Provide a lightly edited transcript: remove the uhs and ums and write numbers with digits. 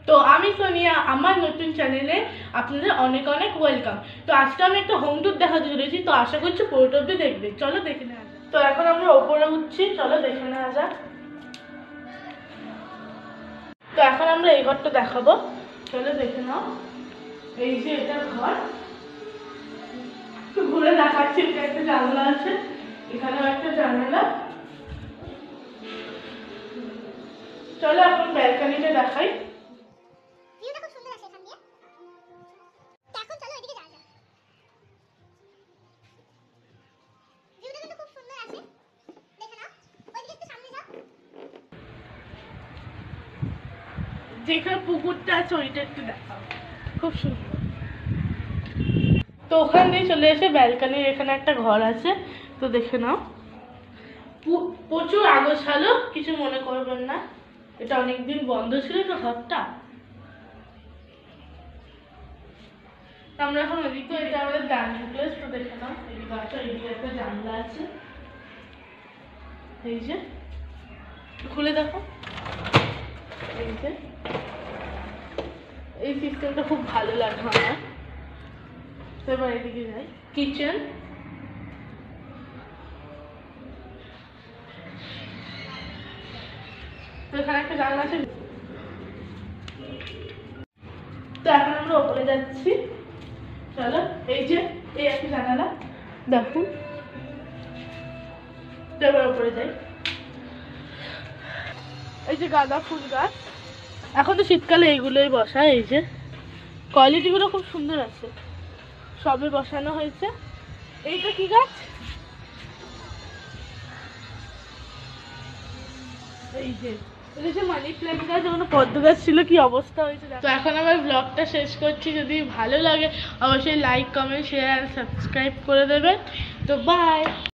তো আমি সোনিয়া, আমার নতুন চ্যানেলে আপনাদের অনেক অনেক ওয়েলকাম। তো আজকে আমি একটা হোম ট্যুর দেখাতে চলেছি, তো আশা করছি পুরোটা অবধি দেখবে। চলো দেখে নেওয়া যাক। তো এখন আমরা ওপরে উঠছি, চলো দেখে নেওয়া যাক। তো এখন আমরা এই ঘরটা দেখাবো, চলো দেখে নাও। এই যে এটা ঘর, তো ঘুরে দেখাচ্ছি। এটা একটা জানলা আছে, এখানেও একটা জানালা। চলো এখন ব্যালকনিটা দেখাই। যেখানে পুকুরটা আছে ওইটা একটু দেখাও, খুব সুন্দর। তো ওখান দিয়ে চলে এসে ব্যালকনির এখানে একটা ঘর আছে, তো দেখে নাও। প্রচুর আগোছালো, কিছু মনে করবেন না। এটা অনেকদিন বন্ধ ছিল তো ঘরটা। আমরা এখন ওদিকে, এটা আমাদের ডাইনিং প্লেস, তো দেখে নাও। এদিকে আছে, এদিকে একটা জানলা আছে, এই যে খুলে দেখো। এই যে এই সিস্টেমটা খুব ভালো লাগে আমার। তো এবার এদিকে যাই, কিচেন। তো এখানে একটা জানলা আছে। তো এখন আমরা ওপরে যাচ্ছি, চলো। এই যে এই একটা জানালা, দেখুন। তো এবার ওপরে যাই। এই যে গাঁদা ফুল গাছ, এখন তো শীতকালে এইগুলোই বসায়। এই যে কোয়ালিটিগুলো খুব সুন্দর আছে, সবে বসানো হয়েছে। এইটা কি গাছ? এই যে এটা যে মানি প্ল্যান্ট গাছ, ওখানে পদ্ম গাছ ছিল, কি অবস্থা হয়েছে। তো এখন আমার ব্লগটা শেষ করছি। যদি ভালো লাগে অবশ্যই লাইক, কমেন্ট, শেয়ার আর সাবস্ক্রাইব করে দেবেন। তো বাই।